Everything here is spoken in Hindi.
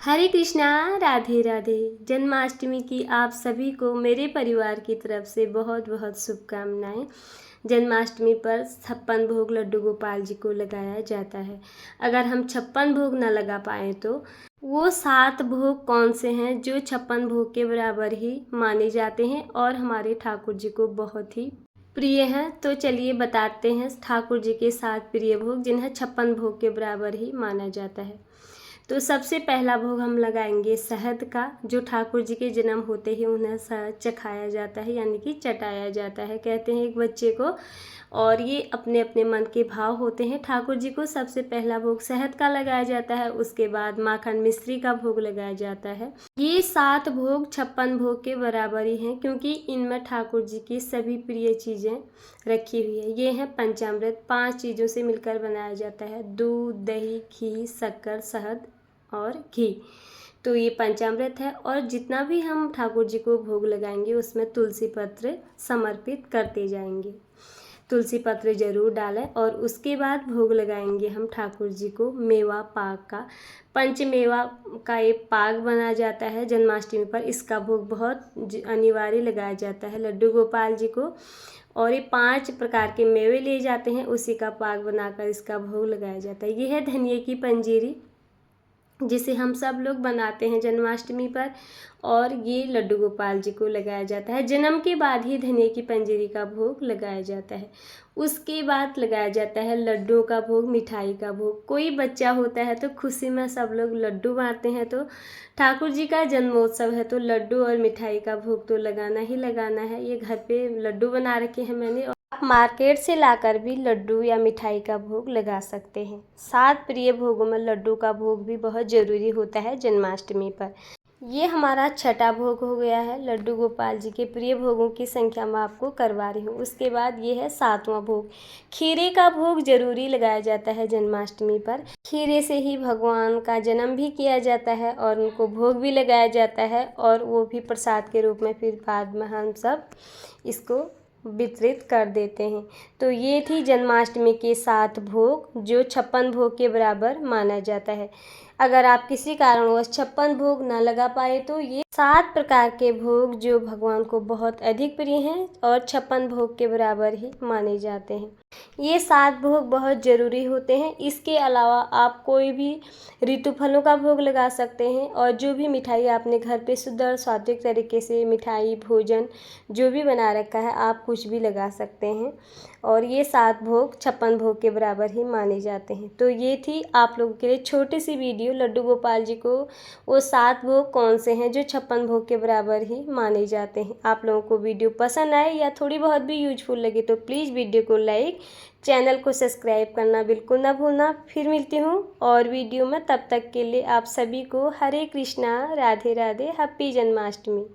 हरे कृष्णा, राधे राधे। जन्माष्टमी की आप सभी को मेरे परिवार की तरफ से बहुत बहुत शुभकामनाएं। जन्माष्टमी पर 56 भोग लड्डू गोपाल जी को लगाया जाता है। अगर हम 56 भोग न लगा पाएँ तो वो 7 भोग कौन से हैं जो 56 भोग के बराबर ही माने जाते हैं और हमारे ठाकुर जी को बहुत ही प्रिय हैं। तो चलिए बताते हैं ठाकुर जी के 7 प्रिय भोग जिन्हें 56 भोग के बराबर ही माना जाता है। तो सबसे पहला भोग हम लगाएंगे शहद का, जो ठाकुर जी के जन्म होते ही उन्हें शहद चखाया जाता है, यानी कि चटाया जाता है कहते हैं एक बच्चे को। और ये अपने अपने मन के भाव होते हैं। ठाकुर जी को सबसे पहला भोग शहद का लगाया जाता है, उसके बाद माखन मिश्री का भोग लगाया जाता है। ये 7 भोग 56 भोग के बराबर ही हैं, क्योंकि इनमें ठाकुर जी की सभी प्रिय चीज़ें रखी हुई है। ये हैं पंचामृत, 5 चीज़ों से मिलकर बनाया जाता है: दूध, दही, घी, शक्कर, शहद और घी। तो ये पंचामृत है। और जितना भी हम ठाकुर जी को भोग लगाएंगे उसमें तुलसी पत्र समर्पित करते जाएंगे। तुलसी पत्र जरूर डालें। और उसके बाद भोग लगाएंगे हम ठाकुर जी को मेवा पाक का। पंचमेवा का एक पाक बना जाता है जन्माष्टमी पर। इसका भोग बहुत अनिवार्य लगाया जाता है लड्डू गोपाल जी को। और ये 5 प्रकार के मेवे लिए जाते हैं, उसी का पाक बनाकर इसका भोग लगाया जाता है। ये है धनिये की पंजीरी, जिसे हम सब लोग बनाते हैं जन्माष्टमी पर। और ये लड्डू गोपाल जी को लगाया जाता है। जन्म के बाद ही धनिया की पंजीरी का भोग लगाया जाता है। उसके बाद लगाया जाता है लड्डू का भोग, मिठाई का भोग। कोई बच्चा होता है तो खुशी में सब लोग लड्डू बांटते हैं। तो ठाकुर जी का जन्मोत्सव है तो लड्डू और मिठाई का भोग तो लगाना ही लगाना है। ये घर पे लड्डू बना रखे हैं मैंने, आप मार्केट से लाकर भी लड्डू या मिठाई का भोग लगा सकते हैं। 7 प्रिय भोगों में लड्डू का भोग भी बहुत ज़रूरी होता है जन्माष्टमी पर। ये हमारा छठा भोग हो गया है। लड्डू गोपाल जी के प्रिय भोगों की संख्या मैं आपको करवा रही हूँ। उसके बाद ये है 7वां भोग। खीरे का भोग जरूरी लगाया जाता है जन्माष्टमी पर। खीरे से ही भगवान का जन्म भी किया जाता है और उनको भोग भी लगाया जाता है, और वो भी प्रसाद के रूप में फिर बाद में हम सब इसको वितरित कर देते हैं। तो ये थी जन्माष्टमी के 7 भोग जो 56 भोग के बराबर माना जाता है। अगर आप किसी कारणवश 56 भोग न लगा पाए तो ये 7 प्रकार के भोग जो भगवान को बहुत अधिक प्रिय हैं और 56 भोग के बराबर ही माने जाते हैं। ये 7 भोग बहुत ज़रूरी होते हैं। इसके अलावा आप कोई भी ऋतु फलों का भोग लगा सकते हैं, और जो भी मिठाई आपने घर पे शुद्ध और सात्विक तरीके से मिठाई भोजन जो भी बना रखा है आप कुछ भी लगा सकते हैं। और ये 7 भोग 56 भोग के बराबर ही माने जाते हैं। तो ये थी आप लोगों के लिए छोटी सी वीडियो, लड्डू गोपाल जी को वो 7 भोग कौन से हैं जो 56 भोग के बराबर ही माने जाते हैं। आप लोगों को वीडियो पसंद आए या थोड़ी बहुत भी यूजफुल लगे तो प्लीज़ वीडियो को लाइक, चैनल को सब्सक्राइब करना बिल्कुल ना भूलना। फिर मिलती हूँ और वीडियो में, तब तक के लिए आप सभी को हरे कृष्णा, राधे राधे, हैप्पी जन्माष्टमी।